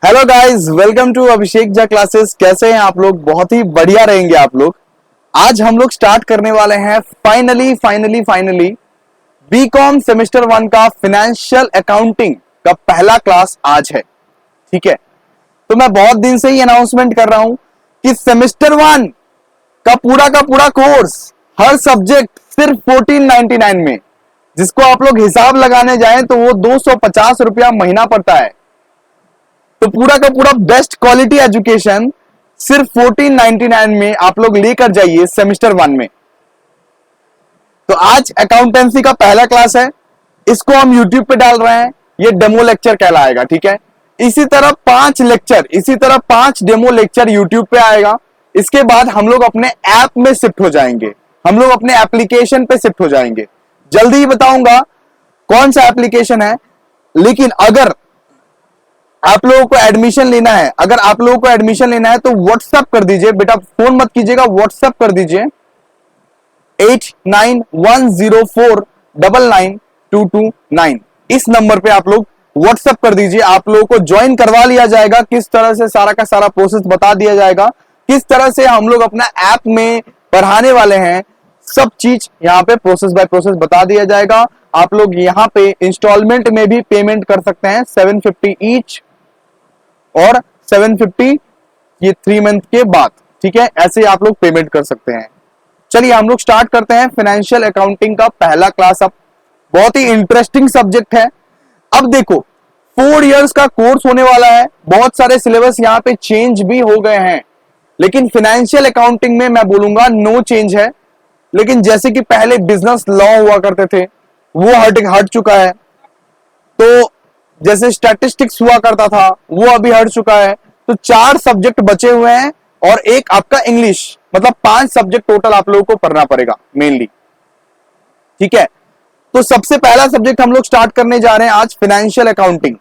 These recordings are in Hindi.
Hello guys, welcome to Abhishek Jha classes. कैसे हैं आप लोग? बहुत ही बढ़िया रहेंगे आप लोग। आज हम लोग स्टार्ट करने वाले हैं फाइनली बीकॉम सेमेस्टर 1 का फाइनेंशियल अकाउंटिंग का पहला क्लास आज है। ठीक है, तो मैं बहुत दिन से ही अनाउंसमेंट कर रहा हूं कि सेमेस्टर 1 का पूरा कोर्स हर सब्जेक्ट सिर्फ 1499 में, जिसको आप लोग हिसाब लगाने जाएं तो वो 250 रुपया महीना पड़ता है। तो पूरा का पूरा बेस्ट क्वालिटी एजुकेशन सिर्फ 1499 में आप लोग लेकर जाइए सेमेस्टर 1 में। तो आज अकाउंटेंसी का पहला क्लास है, इसको हम यूट्यूब पे डाल रहे हैं। ये डेमो लेक्चर कहलाएगा। ठीक है, इसी तरह पांच डेमो लेक्चर यूट्यूब पे आएगा। इसके बाद हम लोग अपने ऐप में शिफ्ट हो जाएंगे, हम लोग अपने एप्लीकेशन पे शिफ्ट हो जाएंगे। जल्दी ही बताऊंगा कौन सा एप्लीकेशन है। लेकिन अगर आप लोगों को एडमिशन लेना है, तो व्हाट्सएप कर दीजिए बेटा, फोन मत कीजिएगा, व्हाट्सएप कर दीजिए 8910499229। इस नंबर पे आप लोग व्हाट्सएप कर दीजिए, आप लोगों को ज्वाइन करवा लिया जाएगा। किस तरह से सारा का सारा प्रोसेस बता दिया जाएगा, किस तरह से हम लोग अपना ऐप में पढ़ाने वाले हैं, सब चीज यहाँ पे प्रोसेस बाय प्रोसेस बता दिया जाएगा। आप लोग यहाँ पे इंस्टॉलमेंट में भी पेमेंट कर सकते हैं, 750 ईच और 750 ये 3 मंथ के बाद। ठीक है, ऐसे आप लोग पेमेंट कर सकते हैं। चलिए हम लोग स्टार्ट करते हैं फाइनेंशियल अकाउंटिंग का पहला क्लास। अब बहुत ही इंटरेस्टिंग सब्जेक्ट है। अब देखो, 4 इयर्स का कोर्स होने वाला है, बहुत सारे सिलेबस यहाँ पे चेंज भी हो गए हैं, लेकिन फाइनेंशियल अकाउंटिंग में मैं बोलूंगा नो चेंज है। लेकिन जैसे कि पहले बिजनेस लॉ हुआ करते थे, वो हट चुका है। तो जैसे स्टैटिस्टिक्स हुआ करता था, वो अभी हट चुका है। तो 4 सब्जेक्ट बचे हुए हैं और एक आपका इंग्लिश, मतलब 5 सब्जेक्ट टोटल आप लोगों को पढ़ना पड़ेगा मेनली। ठीक है, तो सबसे पहला सब्जेक्ट हम लोग स्टार्ट करने जा रहे हैं आज, फाइनेंशियल अकाउंटिंग।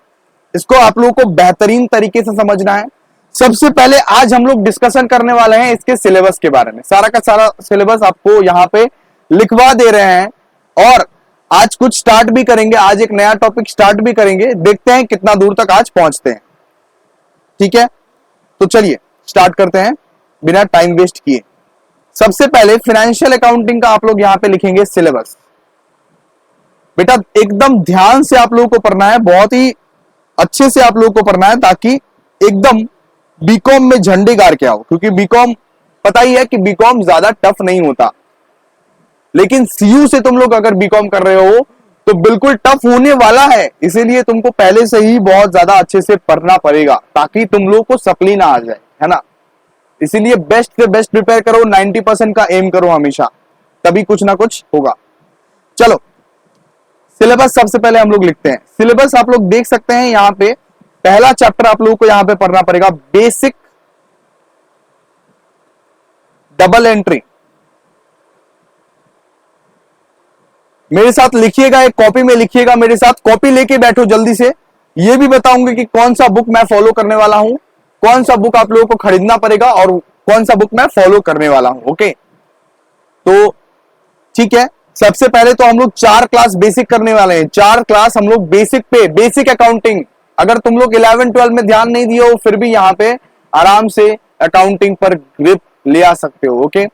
इसको आप लोगों को बेहतरीन तरीके से समझना है। सबसे पहले आज हम लोग डिस्कशन करने वाले हैं इसके सिलेबस के बारे में। सारा का सारा सिलेबस आपको यहाँ पे लिखवा दे रहे हैं और आज कुछ स्टार्ट भी करेंगे, आज एक नया टॉपिक स्टार्ट भी करेंगे। देखते हैं कितना दूर तक आज पहुंचते हैं। ठीक है, तो चलिए स्टार्ट करते हैं बिना टाइम वेस्ट किए। सबसे पहले फाइनेंशियल अकाउंटिंग का आप लोग यहां पे लिखेंगे सिलेबस। बेटा एकदम ध्यान से आप लोगों को पढ़ना है, बहुत ही अच्छे से आप लोगों को पढ़ना है, ताकि एकदम बीकॉम में झंडे गाड़ के आओ। क्योंकि बीकॉम पता ही है कि बीकॉम ज्यादा टफ नहीं होता, लेकिन सीयू से तुम लोग अगर बीकॉम कर रहे हो तो बिल्कुल टफ होने वाला है। इसीलिए तुमको पहले से ही बहुत ज्यादा अच्छे से पढ़ना पड़ेगा, ताकि तुम लोग को सप्ली ना आ जाए, है ना। इसीलिए बेस्ट से बेस्ट प्रिपेयर करो, 90% का एम करो हमेशा, तभी कुछ ना कुछ होगा। चलो सिलेबस सबसे पहले हम लोग लिखते हैं। सिलेबस आप लोग देख सकते हैं यहाँ पे, पहला चैप्टर आप लोगों को यहाँ पे पढ़ना पड़ेगा, बेसिक डबल एंट्री। मेरे साथ लिखिएगा, एक कॉपी में लिखिएगा, मेरे साथ कॉपी लेके बैठो जल्दी से। ये भी बताऊंगा कि कौन सा बुक मैं फॉलो करने वाला हूं, कौन सा बुक आप लोगों को खरीदना पड़ेगा और कौन सा बुक मैं फॉलो करने वाला हूं। ओके, तो ठीक है। सबसे पहले तो हम लोग 4 क्लास बेसिक करने वाले हैं। 4 क्लास हम लोग बेसिक पे, बेसिक अकाउंटिंग। अगर तुम लोग 11-12 में ध्यान नहीं दिए हो, फिर भी यहाँ पे आराम से अकाउंटिंग पर ग्रिप ले आ सकते हो। ओके,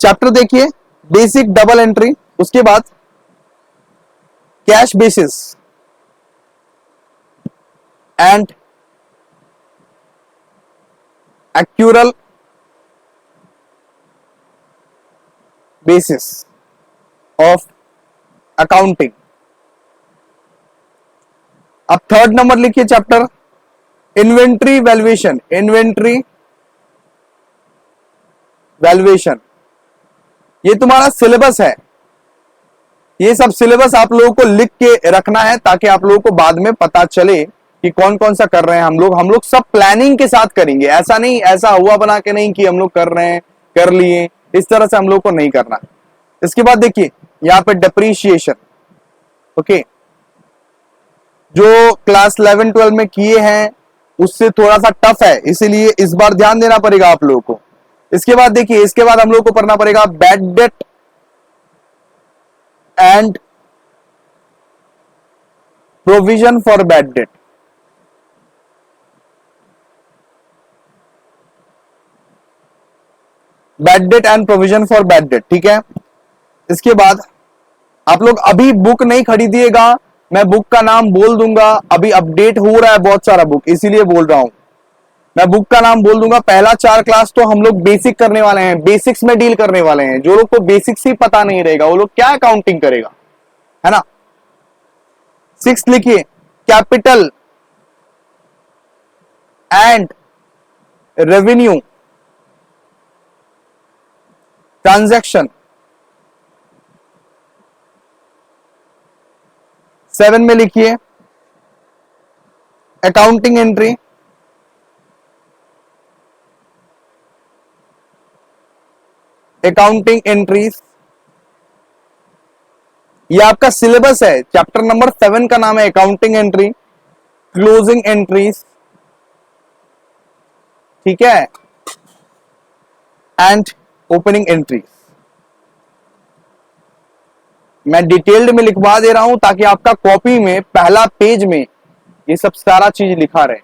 चैप्टर देखिए, बेसिक डबल एंट्री, उसके बाद cash basis and accrual basis of accounting. अब थर्ड नंबर लिखिए chapter, inventory valuation. Inventory valuation ये तुम्हारा सिलेबस है। ये सब सिलेबस आप लोगों को लिख के रखना है, ताकि आप लोगों को बाद में पता चले कि कौन कौन सा कर रहे हैं। हम लोग सब प्लानिंग के साथ करेंगे, ऐसा नहीं, ऐसा हुआ बना के नहीं कि हम लोग कर रहे हैं, कर लिए, इस तरह से हम लोग को नहीं करना। इसके बाद देखिए यहाँ पे डेप्रीशिएशन। ओके, जो क्लास 11-12 में किए हैं उससे थोड़ा सा टफ है, इसीलिए इस बार ध्यान देना पड़ेगा आप लोगों को। इसके बाद देखिए, इसके बाद हम लोग को पढ़ना पड़ेगा bad debt and provision for bad debt. Bad debt and provision for bad debt, ठीक है। इसके बाद आप लोग अभी बुक नहीं खरीदिएगा, मैं बुक का नाम बोल दूंगा, अभी अपडेट हो रहा है बहुत सारा बुक, इसीलिए बोल रहा हूं। मैं बुक का नाम बोल दूंगा। पहला 4 क्लास तो हम लोग बेसिक करने वाले हैं, बेसिक्स में डील करने वाले हैं। जो लोग को बेसिक्स ही पता नहीं रहेगा वो लोग क्या अकाउंटिंग करेगा, है ना। 6 लिखिए, कैपिटल एंड रेवेन्यू ट्रांजैक्शन। 7 में लिखिए, अकाउंटिंग एंट्री, अकाउंटिंग एंट्रीज। ये आपका सिलेबस है, चैप्टर नंबर 7 का नाम है अकाउंटिंग एंट्री, क्लोजिंग एंट्रीज, ठीक है, एंड ओपनिंग एंट्रीज। मैं डिटेल्ड में लिखवा दे रहा हूं ताकि आपका कॉपी में पहला पेज में ये सब सारा चीज लिखा रहे।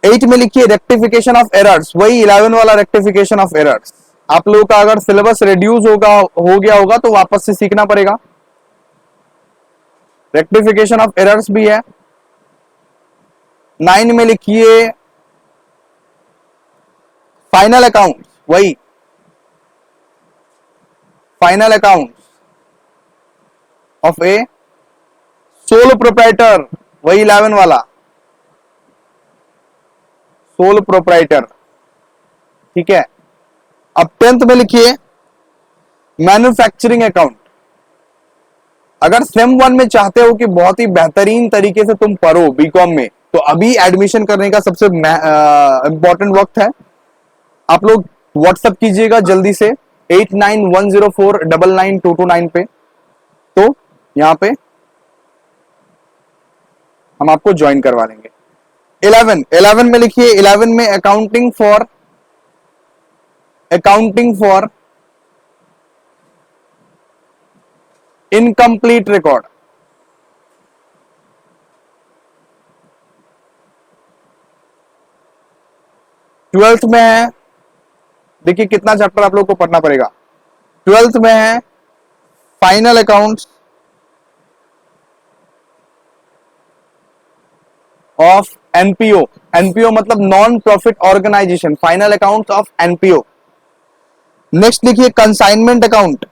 8 में लिखिए, रेक्टिफिकेशन ऑफ एरर्स, वही 11 वाला रेक्टिफिकेशन ऑफ एरर्स। आप लोगों का अगर सिलेबस रिड्यूस हो गया होगा तो वापस से सीखना पड़ेगा। रेक्टिफिकेशन ऑफ एरर्स भी है। 9 में लिखिए, फाइनल अकाउंट, वही final account of A sole proprietor, वही 11 वाला सोल प्रोप्राइटर, ठीक है। अब 10th में लिखिए, मैन्युफैक्चरिंग अकाउंट। अगर सेम 1 में चाहते हो कि बहुत ही बेहतरीन तरीके से तुम पढ़ो बीकॉम में, तो अभी एडमिशन करने का सबसे इंपॉर्टेंट वक्त है। आप लोग व्हाट्सएप कीजिएगा जल्दी से 8910499229 पे, तो यहां पे हम आपको ज्वाइन करवा लेंगे। 11 में लिखिए, 11 में accounting for incomplete record. 12th में है, देखिए कितना चैप्टर आप लोग को पढ़ना पड़ेगा। 12th में है final accounts of NPO. NPO मतलब non profit organisation, final accounts of NPO. Next लिखिए, consignment account,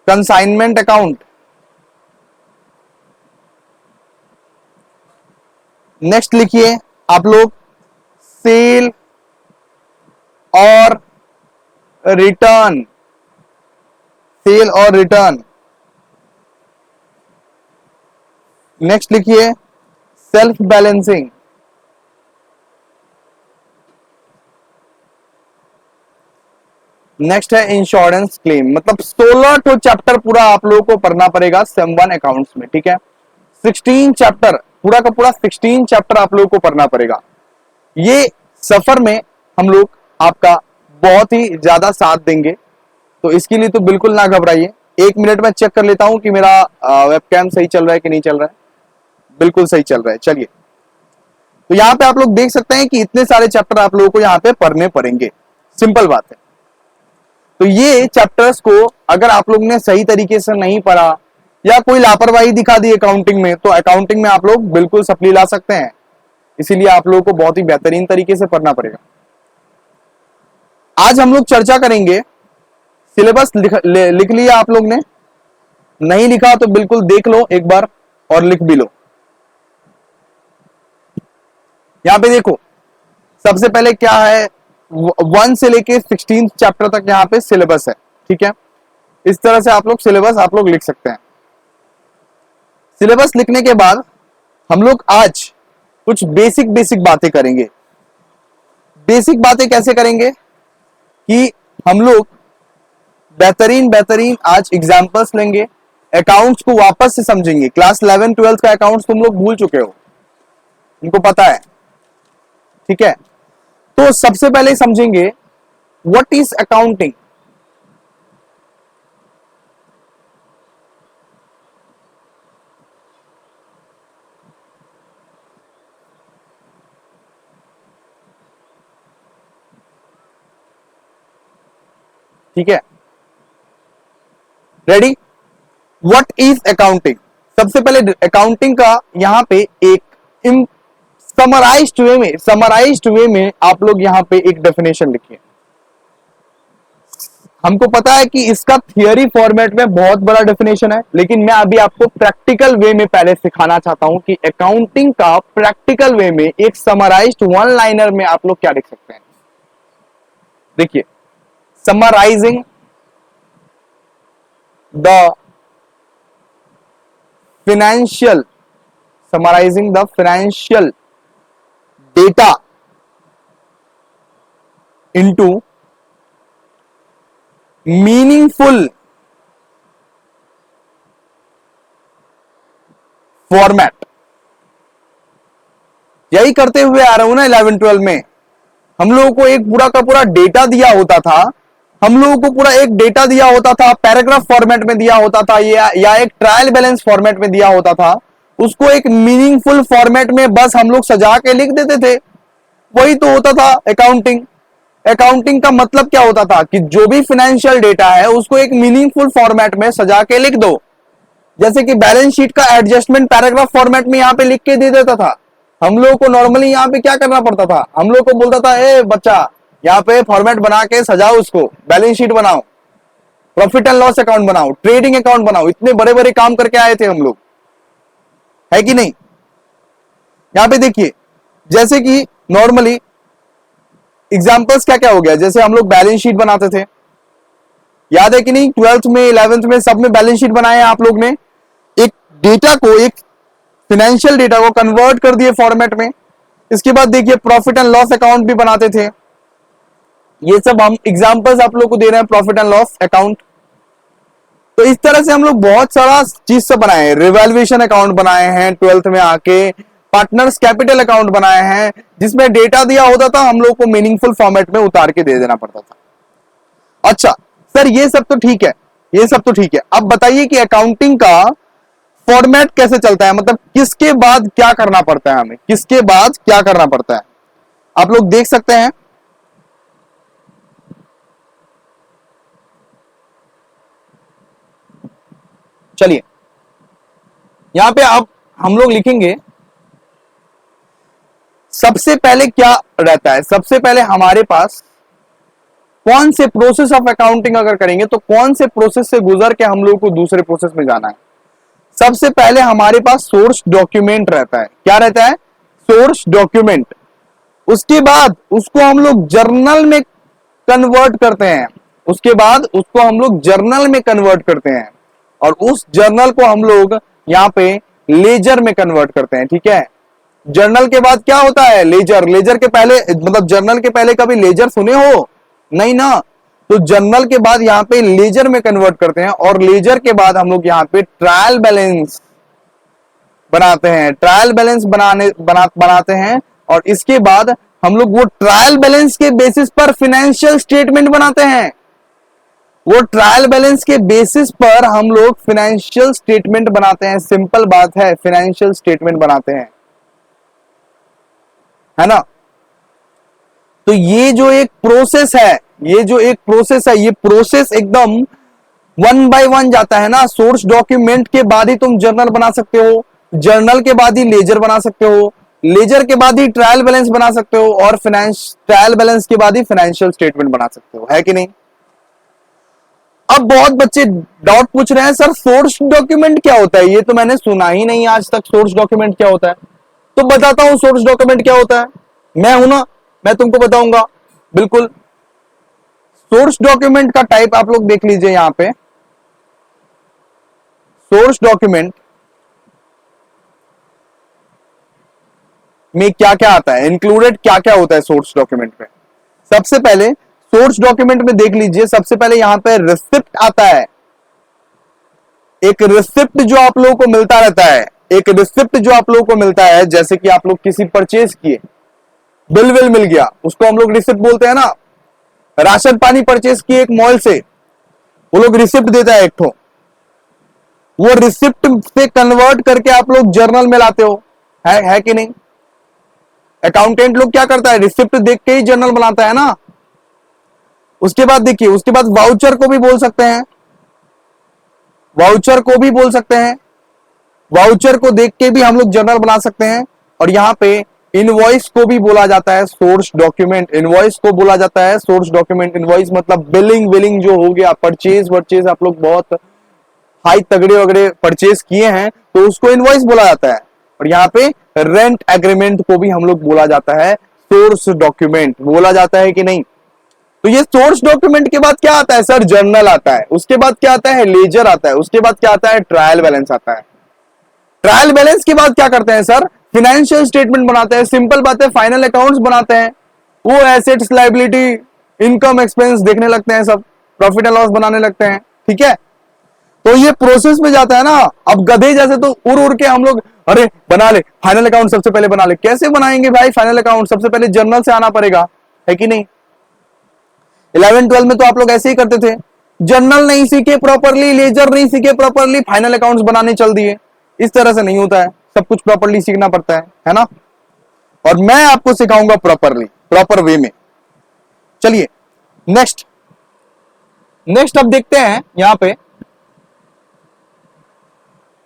consignment account. Next लिखिए आप लोग, सेल और रिटर्न, सेल और रिटर्न। नेक्स्ट लिखिए, सेल्फ बैलेंसिंग। नेक्स्ट है इंश्योरेंस क्लेम। मतलब 16 तो चैप्टर पूरा आप लोगों को पढ़ना पड़ेगा सेम 1 अकाउंट्स में, ठीक है। 16 चैप्टर, पूरा का पूरा 16 चैप्टर आप लोगों को पढ़ना पड़ेगा। ये सफर में हम लोग आपका बहुत ही ज्यादा साथ देंगे, तो इसके लिए तो बिल्कुल ना घबराइए। 1 मिनट में चेक कर लेता हूं कि मेरा वेबकैम सही चल रहा है कि नहीं चल रहा है। बिल्कुल सही चल रहा है, चलिए। तो यहां पे आप लोग देख सकते हैं कि इतने सारे चैप्टर आप लोगों को यहां पे पढ़ने पड़ेंगे, सिंपल बात है। तो ये चैप्टर्स को अगर आप लोग ने सही तरीके से नहीं पढ़ा या कोई लापरवाही दिखा दी अकाउंटिंग में, तो अकाउंटिंग में आप लोग बिल्कुल सप्ली ला सकते हैं। इसीलिए आप लोगों को बहुत ही बेहतरीन तरीके से पढ़ना पड़ेगा। आज हम लोग चर्चा करेंगे, सिलेबस लिख लिया आप लोग ने, नहीं लिखा तो बिल्कुल देख लो एक बार और लिख भी लो। यहां पे देखो, सबसे पहले क्या है, 1 से लेके 16 चैप्टर तक यहां पे सिलेबस है, ठीक है। इस तरह से आप लोग सिलेबस आप लोग लिख सकते हैं। सिलेबस लिखने के बाद हम लोग आज कुछ बेसिक बेसिक बातें करेंगे। बेसिक बातें कैसे करेंगे कि हम लोग बेहतरीन बेहतरीन आज एग्जांपल्स लेंगे, अकाउंट्स को वापस से समझेंगे। क्लास 11 12 का अकाउंट्स तुम लोग भूल चुके हो, उनको पता है, ठीक है। तो सबसे पहले समझेंगे व्हाट इज अकाउंटिंग। ठीक है, रेडी। What is accounting? सबसे पहले अकाउंटिंग का यहां पे एक समराइज्ड वे में आप लोग यहां पे एक डेफिनेशन लिखिए। हमको पता है कि इसका थियरी फॉर्मेट में बहुत बड़ा डेफिनेशन है, लेकिन मैं अभी आपको प्रैक्टिकल वे में पहले सिखाना चाहता हूं कि अकाउंटिंग का प्रैक्टिकल वे में एक समराइज्ड वन लाइनर में आप लोग क्या लिख सकते हैं। देखिए, summarising the financial summarizing the financial data into meaningful format। यही करते हुए आ रहा हूं ना 11-12 में। हम लोगों को एक पूरा का पूरा डेटा दिया होता था, हम लोगों को पूरा एक डेटा दिया होता था, पैराग्राफ फॉर्मेट में दिया होता था या एक ट्रायल बैलेंस फॉर्मेट में दिया होता था, उसको एक मीनिंगफुल फॉर्मेट में बस हम लोग सजा के लिख देते थे। वही तो होता था अकाउंटिंग। अकाउंटिंग का मतलब क्या होता था कि जो भी फाइनेंशियल डेटा है उसको एक मीनिंगफुल फॉर्मेट में सजा के लिख दो। जैसे कि बैलेंस शीट का एडजस्टमेंट पैराग्राफ फॉर्मेट में यहां पे लिख के दे देता था। हम लोगों को नॉर्मली यहां पे क्या करना पड़ता था, हम लोग को बोलता था ए बच्चा यहाँ पे फॉर्मेट बना के सजाओ, उसको बैलेंस शीट बनाओ, प्रॉफिट एंड लॉस अकाउंट बनाओ, ट्रेडिंग अकाउंट बनाओ। इतने बड़े बड़े काम करके आए थे हम लोग, है कि नहीं। यहां पे देखिए, जैसे कि नॉर्मली एग्जांपल्स क्या क्या हो गया, जैसे हम लोग बैलेंस शीट बनाते थे, याद है कि नहीं, 12th में 11th में सब में बैलेंस शीट बनाए आप लोग ने। एक डेटा को, एक फाइनेंशियल डेटा को कन्वर्ट कर दिए फॉर्मेट में। इसके बाद देखिए प्रॉफिट एंड लॉस अकाउंट भी बनाते थे। ये सब हम एग्जांपल्स आप लोग को दे रहे हैं, प्रॉफिट एंड लॉस अकाउंट। तो इस तरह से हम लोग बहुत सारा चीज से बनाए हैं। रिवैल्यूएशन अकाउंट बनाए हैं 12th में आके, पार्टनर्स कैपिटल अकाउंट बनाए हैं, जिसमें डेटा दिया होता था, हम लोग को मीनिंगफुल फॉर्मेट में उतार के दे देना पड़ता था। अच्छा सर, ये सब तो ठीक है, ये सब तो ठीक है। अब बताइए कि अकाउंटिंग का फॉर्मेट कैसे चलता है, मतलब किसके बाद क्या करना पड़ता है, हमें किसके बाद क्या करना पड़ता है। आप लोग देख सकते हैं, चलिए यहां पे अब हम लोग लिखेंगे सबसे पहले क्या रहता है। सबसे पहले हमारे पास कौन से प्रोसेस ऑफ अकाउंटिंग अगर करेंगे तो कौन से प्रोसेस से गुजर के हम लोग को दूसरे प्रोसेस में जाना है। सबसे पहले हमारे पास सोर्स डॉक्यूमेंट रहता है। क्या रहता है? Source document. उसके बाद उसको हम लोग जर्नल में कन्वर्ट करते हैं। उसके बाद उसको हम लोग जर्नल में कन्वर्ट करते हैं और उस जर्नल को हम लोग यहाँ पे लेजर में कन्वर्ट करते हैं। ठीक है, जर्नल के बाद क्या होता है? लेजर। लेजर के पहले, मतलब जर्नल के पहले कभी लेजर सुने हो? नहीं ना। तो जर्नल के बाद यहाँ पे लेजर में कन्वर्ट करते हैं और लेजर के बाद हम लोग यहाँ पे ट्रायल बैलेंस बनाते हैं। ट्रायल बैलेंस बनाते हैं और इसके बाद हम लोग वो ट्रायल बैलेंस के बेसिस पर फाइनेंशियल स्टेटमेंट बनाते हैं। वो ट्रायल बैलेंस के बेसिस पर हम लोग फाइनेंशियल स्टेटमेंट बनाते हैं। सिंपल बात है, फाइनेंशियल स्टेटमेंट बनाते हैं, है ना। तो ये जो एक प्रोसेस है, ये प्रोसेस एकदम 1 by 1 जाता है ना। सोर्स डॉक्यूमेंट के बाद ही तुम जर्नल बना सकते हो, जर्नल के बाद ही लेजर बना सकते हो, लेजर के बाद ही ट्रायल बैलेंस बना सकते हो और ट्रायल बैलेंस के बाद ही फाइनेंशियल स्टेटमेंट बना सकते हो, है कि नहीं। अब बहुत बच्चे डाउट पूछ रहे हैं, सर सोर्स डॉक्यूमेंट क्या होता है? ये तो मैंने सुना ही नहीं आज तक, सोर्स डॉक्यूमेंट क्या होता है। तो बताता हूं सोर्स डॉक्यूमेंट क्या होता है। मैं हूं ना, मैं तुमको बताऊंगा। बिल्कुल, सोर्स डॉक्यूमेंट का टाइप आप लोग देख लीजिए यहां पे। सोर्स डॉक्यूमेंट में क्या क्या आता है, इंक्लूडेड क्या क्या होता है सोर्स डॉक्यूमेंट में। सबसे पहले सोर्स डॉक्यूमेंट में देख लीजिए, सबसे पहले यहां पे रिसिप्ट आता है। एक रिसिप्ट जो आप लोगों को मिलता रहता है, एक रिसिप्ट जो आप लोगों को मिलता है, जैसे कि आप लोग किसी परचेज किए, बिल विल मिल गया, उसको हम लोग रिसिप्ट बोलते हैं ना। राशन पानी परचेज किए एक मॉल से, वो लोग रिसिप्ट देता है एक ठो। वो रिसिप्ट से कन्वर्ट करके आप लोग जर्नल में लाते हो, है कि नहीं। अकाउंटेंट लोग क्या करता है? रिसिप्ट देख के ही जर्नल बनाता है ना। उसके बाद देखिए, उसके बाद वाउचर को भी बोल सकते हैं, वाउचर को भी बोल सकते हैं, वाउचर को देख के भी हम लोग जर्नल बना सकते हैं। और यहां पे इनवॉइस को भी बोला जाता है सोर्स डॉक्यूमेंट, इनवॉइस को बोला जाता है सोर्स डॉक्यूमेंट। इनवॉइस मतलब बिलिंग, विलिंग जो हो गया, परचेज वर्चेज, आप लोग बहुत हाई तगड़े वगड़े परचेज किए हैं तो उसको इनवॉइस बोला जाता है। और यहाँ पे रेंट एग्रीमेंट को भी हम लोग बोला जाता है सोर्स डॉक्यूमेंट, बोला जाता है कि नहीं। तो ये सोर्स डॉक्यूमेंट के बाद क्या आता है सर? जर्नल आता है। उसके बाद क्या आता है? लेजर आता है। उसके बाद क्या आता है? ट्रायल बैलेंस आता है। ट्रायल बैलेंस के बाद क्या करते हैं सर? फाइनेंशियल स्टेटमेंट बनाते हैं। सिंपल बात है, फाइनल अकाउंट्स बनाते हैं। वो एसेट्स, लायबिलिटी, इनकम, एक्सपेंस देखने लगते हैं, सब प्रॉफिट एंड लॉस बनाने लगते हैं। ठीक है, तो ये प्रोसेस में जाता है ना। अब गधे जैसे तो उड़ उड़ के हम लोग अरे बना ले फाइनल अकाउंट, सबसे पहले बना ले। कैसे बनाएंगे भाई फाइनल अकाउंट? सबसे पहले जर्नल से आना पड़ेगा, है कि नहीं? 11-12 में तो आप लोग ऐसे ही करते थे, जर्नल नहीं सीखे प्रॉपरली, लेजर नहीं सीखे प्रॉपरली, फाइनल अकाउंट्स बनाने चल दिए। इस तरह से नहीं होता है, सब कुछ प्रॉपरली सीखना पड़ता है ना। और मैं आपको सिखाऊंगा प्रॉपरली, प्रॉपर वे में। चलिए नेक्स्ट, नेक्स्ट अब देखते हैं यहां पे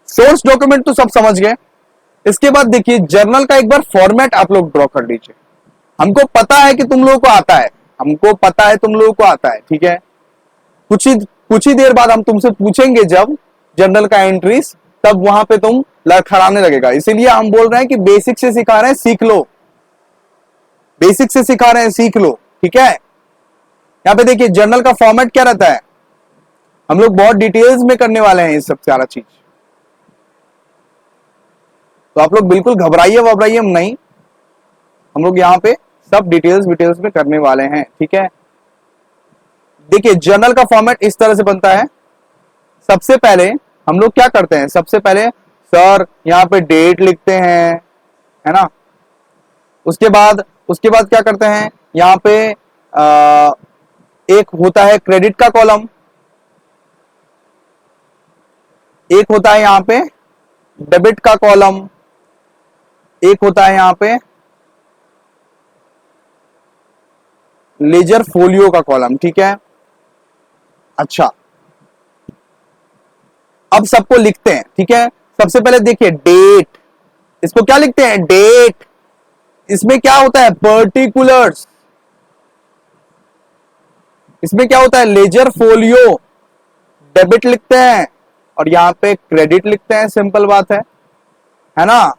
सोर्स डॉक्यूमेंट तो सब समझ गए। इसके बाद देखिए जर्नल का एक बार फॉर्मेट आप लोग ड्रॉ कर लीजिए। हमको पता है कि तुम लोगों को आता है, हमको पता है तुम लोगों को आता है, ठीक है। कुछ ही देर बाद हम तुमसे पूछेंगे जब जर्नल का एंट्रीज, तब वहां पे तुम लड़खड़ाने लगेगा। इसीलिए हम बोल रहे हैं कि बेसिक से सिखा रहे हैं, सीख लो। बेसिक से सिखा रहे हैं, सीख लो, ठीक है। यहाँ पे देखिए जर्नल का फॉर्मेट क्या रहता है, हम लोग बहुत डिटेल्स में करने वाले हैं ये सब सारा चीज, तो आप लोग बिल्कुल घबराइए वबराइए नहीं। हम लोग यहाँ पे सब डिटेल्स में करने वाले हैं, ठीक है। देखिए जर्नल का फॉर्मेट इस तरह से बनता है। सबसे पहले हम लोग क्या करते हैं, सबसे पहले सर यहाँ पे डेट लिखते हैं, है ना। उसके बाद क्या करते हैं, यहाँ पे एक होता है क्रेडिट का कॉलम, एक होता है यहाँ पे डेबिट का कॉलम, एक होता है यहाँ पे लेजर फोलियो का कॉलम, ठीक है। अच्छा, अब सबको लिखते हैं, ठीक है। सबसे पहले देखिए डेट, इसको क्या लिखते हैं? डेट। इसमें क्या होता है? पर्टिकुलर्स। इसमें क्या होता है? Ledger folio. डेबिट लिखते हैं और यहां पे क्रेडिट लिखते हैं, सिंपल बात है ना।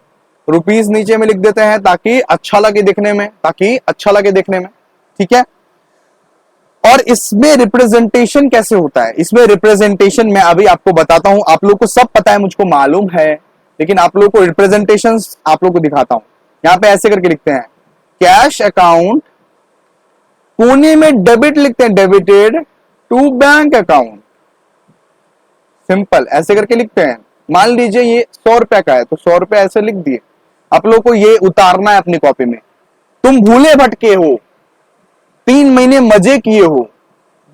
रुपीस नीचे में लिख देते हैं ताकि अच्छा लगे दिखने में, ताकि अच्छा लगे दिखने में, ठीक है। और इसमें रिप्रेजेंटेशन कैसे होता है? इसमें रिप्रेजेंटेशन मैं अभी आपको बताता हूं। आप लोग को सब पता है, मुझको मालूम है, लेकिन आप लोग को रिप्रेजेंटेशन आप लोग को दिखाता हूं। यहां पे ऐसे करके लिखते हैं, कैश अकाउंट, कोने में डेबिट लिखते हैं, debited to bank account. Simple ऐसे करके लिखते हैं। मान लीजिए ये 100 रुपए का है तो 100 रुपए ऐसे लिख दिए। आप लोग को ये उतारना है अपनी कॉपी में। तुम भूले भटके हो, 3 महीने मजे किए हो,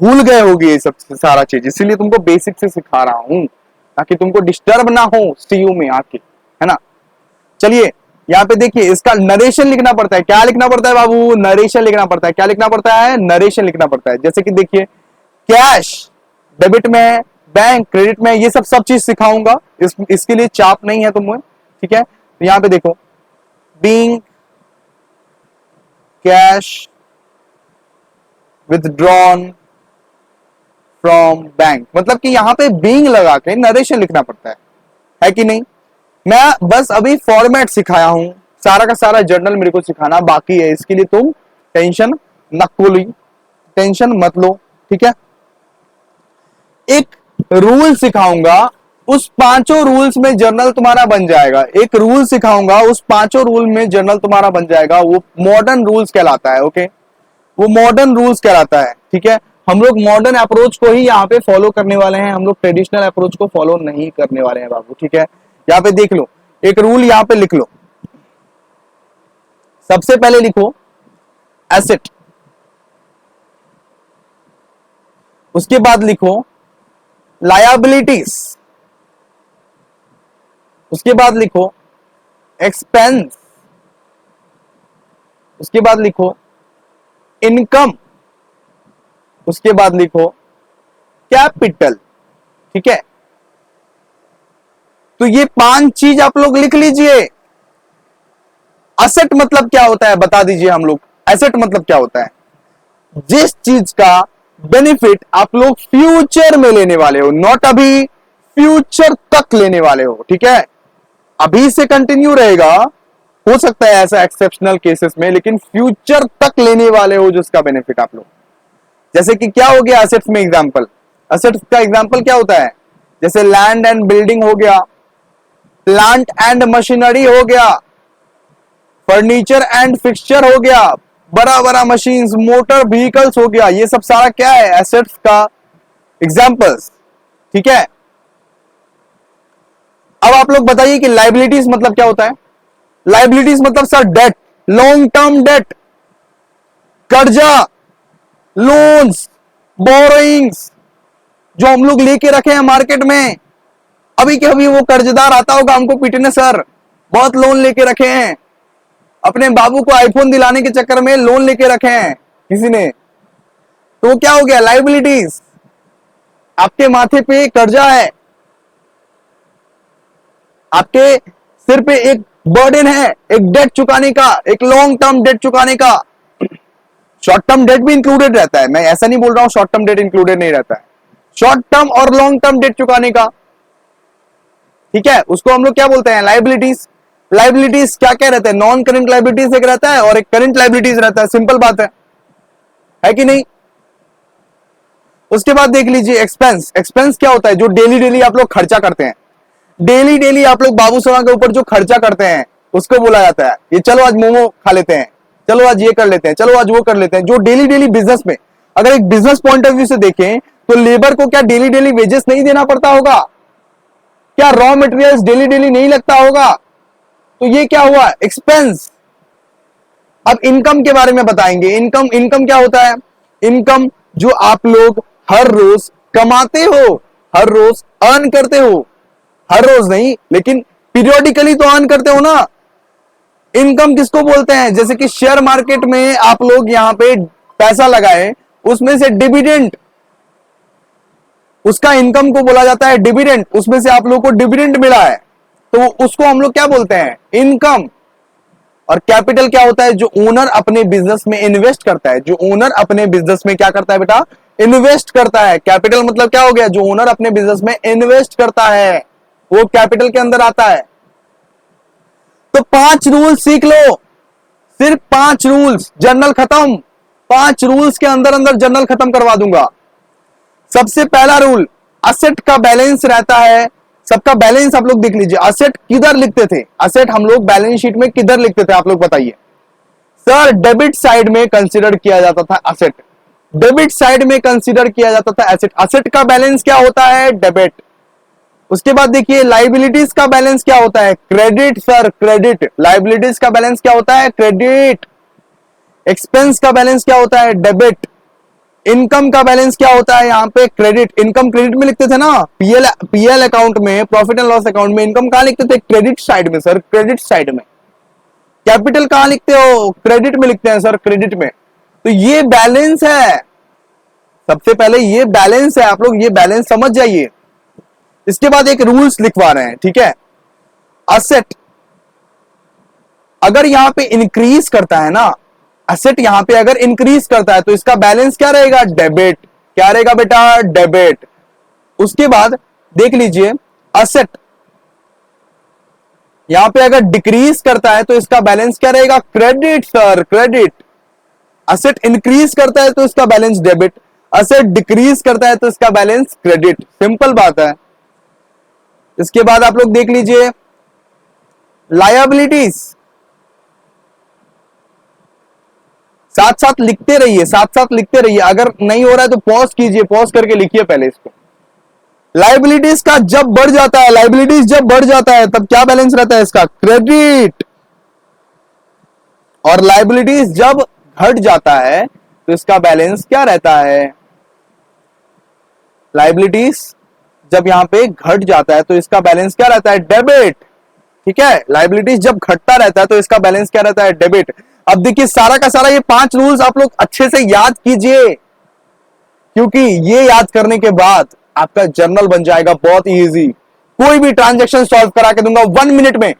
भूल गए होगे ये सब सारा चीज, इसीलिए तुमको बेसिक से सिखा रहा हूं ताकि तुमको डिस्टर्ब ना हो सीयू में आके, है ना। चलिए यहाँ पे देखिए इसका नरेशन लिखना पड़ता है। क्या लिखना पड़ता है बाबू? नरेशन लिखना पड़ता है। क्या लिखना पड़ता है? नरेशन लिखना पड़ता है। जैसे कि देखिए कैश डेबिट में है, बैंक क्रेडिट में है, ये सब चीज सिखाऊंगा। इसके लिए चाप नहीं है तुम्हें, ठीक है। तो यहाँ पे देखो, being cash withdrawn from bank, मतलब कि यहां पे बीइंग लगा के नरेशन लिखना पड़ता है कि नहीं। मैं बस अभी फॉर्मेट सिखाया हूं, सारा का सारा जर्नल मेरे को सिखाना बाकी है। इसके लिए तुम टेंशन टेंशन मत लो, ठीक है। एक रूल सिखाऊंगा, उस 5 रूल्स में जर्नल तुम्हारा बन जाएगा। एक रूल सिखाऊंगा, उस 5 रूल में जर्नल तुम्हारा बन जाएगा। वो मॉडर्न रूल्स कहलाता है, ओके। वो मॉडर्न रूल्स कहलाता है, ठीक है। हम लोग मॉडर्न अप्रोच को ही यहाँ पे फॉलो करने वाले हैं, हम लोग ट्रेडिशनल अप्रोच को फॉलो नहीं करने वाले हैं बाबू, ठीक है। यहाँ पे देख लो, एक रूल यहाँ पे लिख लो। सबसे पहले लिखो एसेट, उसके बाद लिखो लायबिलिटीज, उसके बाद लिखो एक्सपेंस, उसके बाद लिखो इनकम, उसके बाद लिखो कैपिटल। ठीक है, तो ये 5 चीज आप लोग लिख लीजिए। असेट मतलब क्या होता है बता दीजिए हम लोग। एसेट मतलब क्या होता है? जिस चीज का बेनिफिट आप लोग फ्यूचर में लेने वाले हो, नॉट अभी, फ्यूचर तक लेने वाले हो। ठीक है, अभी से कंटिन्यू रहेगा, हो सकता है ऐसा एक्सेप्शनल केसेस में, लेकिन फ्यूचर तक लेने वाले हो जिसका बेनिफिट आप लोग। जैसे कि क्या हो गया असेट्स में एग्जांपल, असेट्स का एग्जांपल क्या होता है? जैसे लैंड एंड बिल्डिंग हो गया, प्लांट एंड मशीनरी हो गया, फर्नीचर एंड फिक्सचर हो गया, बड़ा बड़ा मशीन्स, मोटर व्हीकल्स हो गया। ये सब सारा क्या है? एसेट्स का एग्जांपल्स। ठीक है, अब आप लोग बताइए कि लाइबिलिटीज मतलब क्या होता है? लाइबिलिटीज मतलब sir debt, long term debt, कर्जा, लोन्स, बोरोइंग्स जो हम लोग लेके रखे हैं मार्केट में। अभी के अभी वो कर्जदार आता होगा हमको पीटने, सर बहुत लोन लेके रखे हैं, अपने बाबू को आईफोन दिलाने के चक्कर में लोन लेके रखे हैं किसी ने, तो वो क्या हो गया? लाइबिलिटीज। आपके माथे पे कर्जा है, आपके सिर पे एक बर्डन है, एक डेट चुकाने का, एक लॉन्ग टर्म डेट चुकाने का। शॉर्ट टर्म डेट भी इंक्लूडेड रहता है, मैं ऐसा नहीं बोल रहा हूं शॉर्ट टर्म डेट इंक्लूडेड नहीं रहता है, शॉर्ट टर्म और लॉन्ग टर्म डेट चुकाने का। ठीक है, उसको हम लोग क्या बोलते हैं? लाइबिलिटीज। लाइबिलिटीज क्या क्या रहता है? नॉन करंट लाइबिलिटीज एक रहता है और एक करंट लाइबिलिटीज रहता है, सिंपल बात है कि नहीं? उसके बाद देख लीजिए एक्सपेंस। एक्सपेंस क्या होता है? जो डेली डेली आप लोग खर्चा करते हैं, डेली डेली आप लोग बाबू सोना के ऊपर जो खर्चा करते हैं उसको बोला जाता है, ये चलो आज मोमो खा लेते हैं, चलो आज ये कर लेते हैं, चलो आज वो कर लेते हैं। जो डेली डेली बिजनेस में, अगर एक बिजनेस पॉइंट ऑफ व्यू से देखें तो लेबर को क्या डेली डेली वेजेस नहीं देना पड़ता होगा? क्या रॉ मटेरियल्स डेली डेली नहीं लगता होगा? तो ये क्या हुआ? एक्सपेंस। अब इनकम के बारे में बताएंगे। इनकम, इनकम क्या होता है? इनकम जो आप लोग हर रोज कमाते हो, हर रोज अर्न करते हो, हर रोज नहीं लेकिन पीरियोडिकली तो अर्न करते हो ना। इनकम किसको बोलते हैं? जैसे कि शेयर मार्केट में आप लोग यहां पे पैसा लगाए, उसमें से डिविडेंड, उसका इनकम को बोला जाता है डिविडेंड। उसमें से आप लोग को डिविडेंड मिला है तो उसको हम लोग क्या बोलते हैं? इनकम। और कैपिटल क्या होता है? जो ओनर अपने बिजनेस में इन्वेस्ट करता है, जो ओनर अपने बिजनेस में क्या करता है बेटा? इन्वेस्ट करता है। कैपिटल मतलब क्या हो गया? जो ओनर अपने बिजनेस में इन्वेस्ट करता है वो कैपिटल के अंदर आता है। तो 5 रूल सीख लो, सिर्फ 5 रूल्स, जर्नल खत्म। 5 रूल्स के अंदर अंदर जर्नल खत्म करवा दूंगा। सबसे पहला रूल, असेट का बैलेंस रहता है, सबका बैलेंस आप लोग देख लीजिए। असेट किधर लिखते थे? असेट हम लोग बैलेंस शीट में किधर लिखते थे आप लोग बताइए? सर डेबिट साइड में कंसीडर किया जाता था असेट, डेबिट साइड में कंसीडर किया जाता था एसेट। असेट का बैलेंस क्या होता है? डेबिट। उसके बाद देखिए लाइबिलिटीज का बैलेंस क्या होता है? Credit sir, credit. लाइबिलिटीज का बैलेंस क्या होता है? क्रेडिट। एक्सपेंस का बैलेंस क्या होता है? डेबिट। इनकम का बैलेंस क्या होता है? यहाँ पे क्रेडिट। इनकम क्रेडिट में लिखते थे ना, पीएल अकाउंट में, प्रॉफिट एंड लॉस अकाउंट में इनकम कहां लिखते थे? क्रेडिट साइड में सर, क्रेडिट साइड में। कैपिटल कहां लिखते हो? क्रेडिट में लिखते हैं सर, क्रेडिट में। तो ये बैलेंस है, सबसे पहले ये बैलेंस है, आप लोग ये बैलेंस समझ जाइए। इसके बाद एक रूल्स लिखवा रहे हैं, ठीक है? असेट अगर यहां पे इंक्रीज करता है ना, असेट यहां पे अगर इंक्रीज करता है तो इसका बैलेंस क्या रहेगा? डेबिट। क्या रहेगा बेटा? डेबिट। उसके बाद देख लीजिए असेट यहां पे अगर डिक्रीज करता है तो इसका बैलेंस क्या रहेगा? Credit sir, credit. Asset increase करता है तो इसका बैलेंस डेबिट, असेट डिक्रीज करता है तो इसका बैलेंस क्रेडिट। सिंपल बात है। इसके बाद आप लोग देख लीजिए लायबिलिटीज, साथ साथ लिखते रहिए, साथ साथ लिखते रहिए। अगर नहीं हो रहा है तो पॉज कीजिए, पॉज करके लिखिए पहले इसको। लाइबिलिटीज का जब बढ़ जाता है, लाइबिलिटीज जब बढ़ जाता है तब क्या बैलेंस रहता है इसका? क्रेडिट। और लाइबिलिटीज जब घट जाता है तो इसका बैलेंस क्या रहता है? लाइबिलिटीज जब यहां पे घट जाता है तो इसका बैलेंस क्या रहता है? डेबिट। ठीक है, लाइबिलिटीज जब घटता रहता है तो इसका बैलेंस क्या रहता है? डेबिट। अब देखिए सारा का सारा ये 5 रूल्स आप लोग अच्छे से याद कीजिए, क्योंकि ये याद करने के बाद आपका जर्नल बन जाएगा बहुत इजी। कोई भी ट्रांजैक्शन सॉल्व करा के दूंगा 1 मिनट में,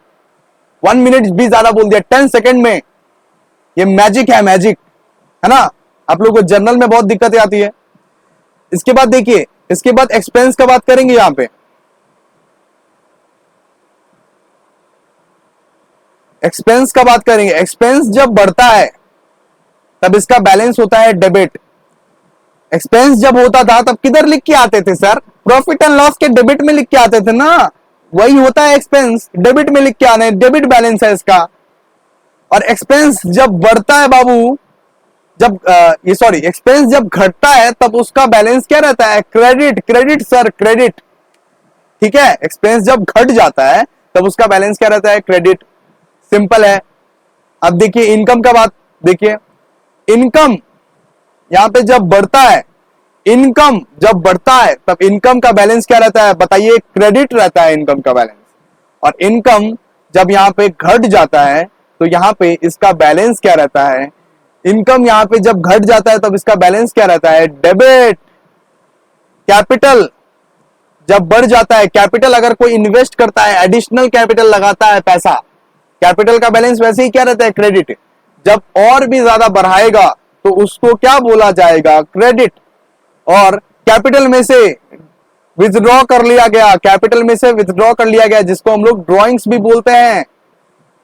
1 मिनट भी ज्यादा बोल दिया, 10 सेकेंड में। ये मैजिक है, मैजिक है ना। आप लोगों को जर्नल में बहुत दिक्कतें आती है। इसके बाद देखिए, इसके बाद एक्सपेंस का बात करेंगे। यहां पे एक्सपेंस का बात करेंगे। एक्सपेंस जब बढ़ता है तब इसका बैलेंस होता है डेबिट। एक्सपेंस जब होता था तब किधर लिख के आते थे सर? प्रॉफिट एंड लॉस के डेबिट में लिख के आते थे ना। वही होता है एक्सपेंस, डेबिट में लिख के आने, डेबिट बैलेंस है इसका। और एक्सपेंस जब बढ़ता है बाबू, जब ये सॉरी एक्सपेंस जब घटता है तब उसका बैलेंस क्या रहता है? क्रेडिट। Credit sir, credit. ठीक है, एक्सपेंस जब घट जाता है तब उसका बैलेंस क्या रहता है? क्रेडिट। सिंपल है। अब देखिए इनकम का बात देखिए। इनकम यहां पे जब बढ़ता है, इनकम जब बढ़ता है तब इनकम का बैलेंस क्या रहता है? बताइए, क्रेडिट रहता है इनकम का बैलेंस। और इनकम जब यहां पे घट जाता है तो यहां पे इसका बैलेंस क्या रहता है? इनकम यहां पे जब घट जाता है तब इसका बैलेंस क्या रहता है? डेबिट। कैपिटल जब बढ़ जाता है, कैपिटल अगर कोई इन्वेस्ट करता है, एडिशनल कैपिटल लगाता है पैसा, कैपिटल का बैलेंस वैसे ही क्या रहता है? क्रेडिट। जब और भी ज्यादा बढ़ाएगा तो उसको क्या बोला जाएगा? क्रेडिट। और कैपिटल में से विथड्रॉ कर लिया गया, कैपिटल में से विथड्रॉ कर लिया गया, जिसको हम लोग ड्रॉइंग्स भी बोलते हैं,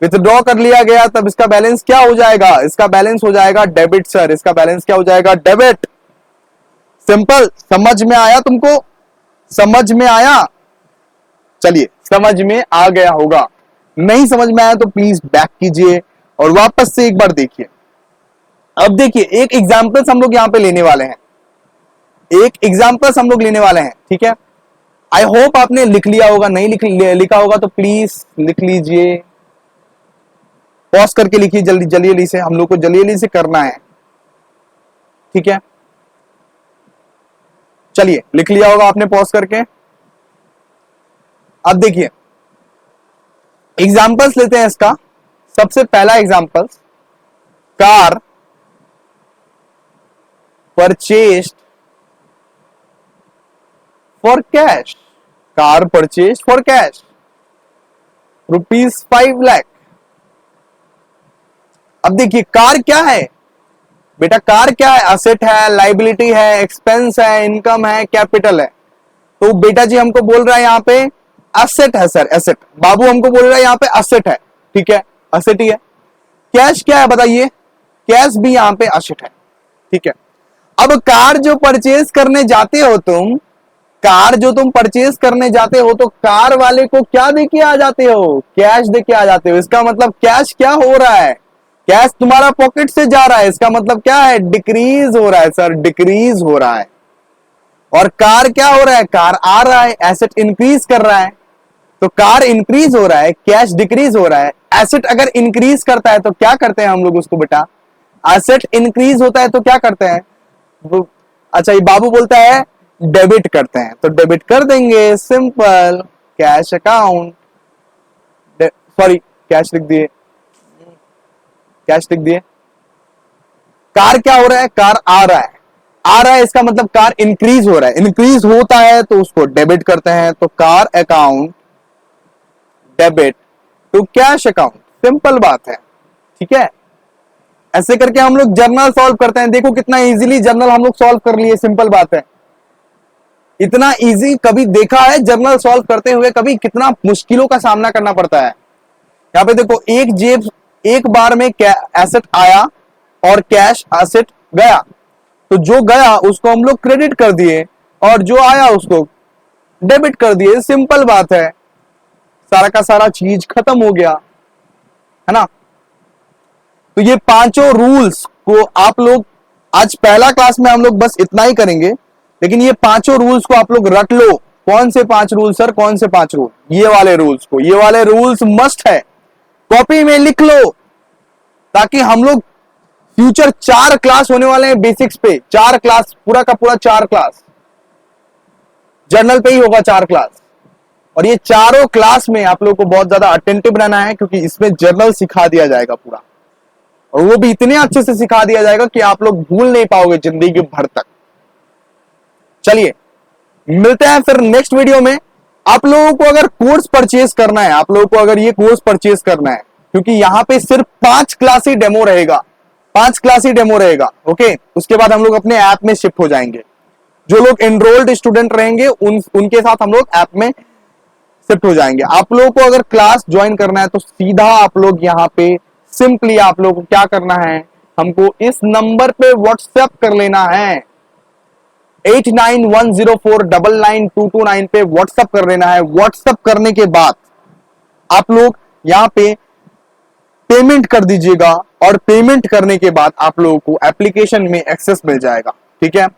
विथड्रॉ कर लिया गया, तब इसका बैलेंस क्या हो जाएगा? इसका बैलेंस हो जाएगा डेबिट सर। इसका बैलेंस क्या हो जाएगा? डेबिट। सिंपल। समझ में आया तुमको? समझ में आया? चलिए, समझ में आ गया होगा। नहीं समझ में आया तो प्लीज बैक कीजिए और वापस से एक बार देखिए। अब देखिए, एक एग्जाम्पल्स हम लोग यहां पे लेने वाले हैं। एक एग्जाम्पल्स हम लोग लेने वाले हैं, ठीक है। आई होप आपने लिख लिया होगा। नहीं लिखा होगा तो प्लीज लिख लीजिए, पॉज करके लिखिए जल्दी जल्दी से। हम लोग को जल्दी से करना है, ठीक है। चलिए, लिख लिया होगा आपने पॉज करके। अब देखिए एग्जाम्पल्स लेते हैं इसका। सबसे पहला examples, car purchased for cash. Car purchased for cash ₹5 lakh. अब देखिए कार क्या है बेटा? कार क्या है? असेट है, लाइबिलिटी है, एक्सपेंस है, इनकम है, कैपिटल है। तो बेटा जी हमको बोल रहा है यहाँ पे असेट है सर, एसेट। बाबू हमको बोल रहा है यहाँ पे असेट है, ठीक है, असेट ही है। कैश क्या है बताइए? कैश भी यहाँ पे असेट है, ठीक है। अब कार जो परचेज करने जाते हो तुम, कार जो तुम परचेज करने जाते हो तो कार वाले को क्या दे के आ जाते हो? कैश दे के आ जाते हो। इसका मतलब कैश क्या हो रहा है? कैश तुम्हारा पॉकेट से जा रहा है। इसका मतलब क्या है? डिक्रीज हो रहा है सर, डिक्रीज हो रहा है। और कार क्या हो रहा है? कार आ रहा है, एसेट इंक्रीज कर रहा है। तो कार इंक्रीज हो रहा है, कैश डिक्रीज हो रहा है। एसेट अगर इंक्रीज करता है तो क्या करते हैं हम लोग उसको बेटा? एसेट इंक्रीज होता है तो क्या करते हैं? अच्छा, ये बाबू बोलता है डेबिट करते हैं, तो डेबिट कर देंगे। Simple. Cash account, sorry cash लिख दिए, कैश लिख दिए। कार क्या हो रहा है? कार आ रहा है, आ रहा है। इसका मतलब कार इंक्रीज हो रहा है। इंक्रीज होता है तो उसको डेबिट करते हैं। तो car account debit to cash account. Simple बात है, ठीक है। ऐसे करके हम लोग जर्नल सॉल्व करते हैं। देखो कितना इजीली जर्नल हम लोग सॉल्व कर लिए। सिंपल बात है। इतना इजी कभी देखा है जर्नल सॉल्व करते हुए? कभी कितना मुश्किलों का सामना करना पड़ता है। यहाँ पे देखो, एक बार में एसेट आया और कैश एसेट गया। तो जो गया उसको हम लोग क्रेडिट कर दिए और जो आया उसको डेबिट कर दिए। सिंपल बात है, सारा का सारा चीज खत्म हो गया, है ना। तो ये पांचों रूल्स को आप लोग आज पहला क्लास में हम लोग बस इतना ही करेंगे, लेकिन ये पांचों रूल्स को आप लोग रट लो। कौन से 5 रूल सर? कौन से 5 रूल? ये वाले रूल्स को, ये वाले रूल्स मस्ट है, कॉपी में लिख लो, ताकि हम लोग फ्यूचर 4 क्लास होने वाले हैं बेसिक्स पे। 4 क्लास, पूरा का पूरा 4 क्लास जर्नल पे ही होगा, 4 क्लास। और ये चारों क्लास में आप लोग को बहुत ज्यादा अटेंटिव रहना है, क्योंकि इसमें जर्नल सिखा दिया जाएगा पूरा, और वो भी इतने अच्छे से सिखा दिया जाएगा कि आप लोग भूल नहीं पाओगे जिंदगी भर तक। चलिए मिलते हैं फिर नेक्स्ट वीडियो में। आप लोगों को अगर कोर्स परचेज करना है, आप लोगों को अगर ये कोर्स परचेज करना है, क्योंकि यहां पे सिर्फ 5 क्लास ही डेमो रहेगा, 5 क्लास ही डेमो रहेगा। ओके, उसके बाद हम लोग अपने ऐप में शिफ्ट हो जाएंगे। जो लोग एनरोल्ड स्टूडेंट रहेंगे उनके साथ हम लोग ऐप में शिफ्ट हो जाएंगे। आप लोगों को अगर क्लास ज्वाइन करना है तो सीधा आप लोग यहाँ पे सिंपली आप लोगों को क्या करना है, हमको इस नंबर पे व्हाट्सएप कर लेना है, 8910499229 पे व्हाट्सएप कर लेना है। व्हाट्सएप करने के बाद आप लोग यहाँ पे पेमेंट कर दीजिएगा, और पेमेंट करने के बाद आप लोगों को एप्लीकेशन में एक्सेस मिल जाएगा। ठीक है,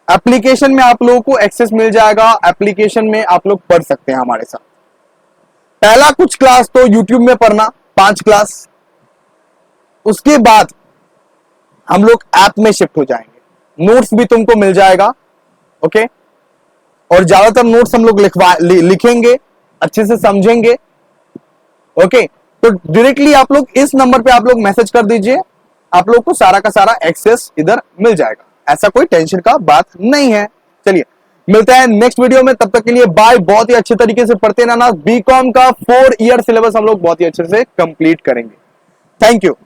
एप्लीकेशन में आप लोगों को एक्सेस मिल जाएगा, एप्लीकेशन में आप लोग पढ़ सकते हैं हमारे साथ। पहला कुछ क्लास तो YouTube में पढ़ना, 5 क्लास, उसके बाद हम लोग ऐप में शिफ्ट हो जाएंगे। नोट्स भी तुमको मिल जाएगा। ओके, और ज्यादातर नोट्स हम लोग लिखेंगे, अच्छे से समझेंगे। ओके, तो डायरेक्टली आप लोग इस नंबर पे आप लोग मैसेज कर दीजिए, आप लोग को सारा का सारा एक्सेस इधर मिल जाएगा। ऐसा कोई टेंशन का बात नहीं है। चलिए मिलते हैं नेक्स्ट वीडियो में, तब तक के लिए बाय। बहुत ही अच्छे तरीके से पढ़ते रहना। बीकॉम का 4 ईयर सिलेबस हम लोग बहुत ही अच्छे से कंप्लीट करेंगे। Thank you.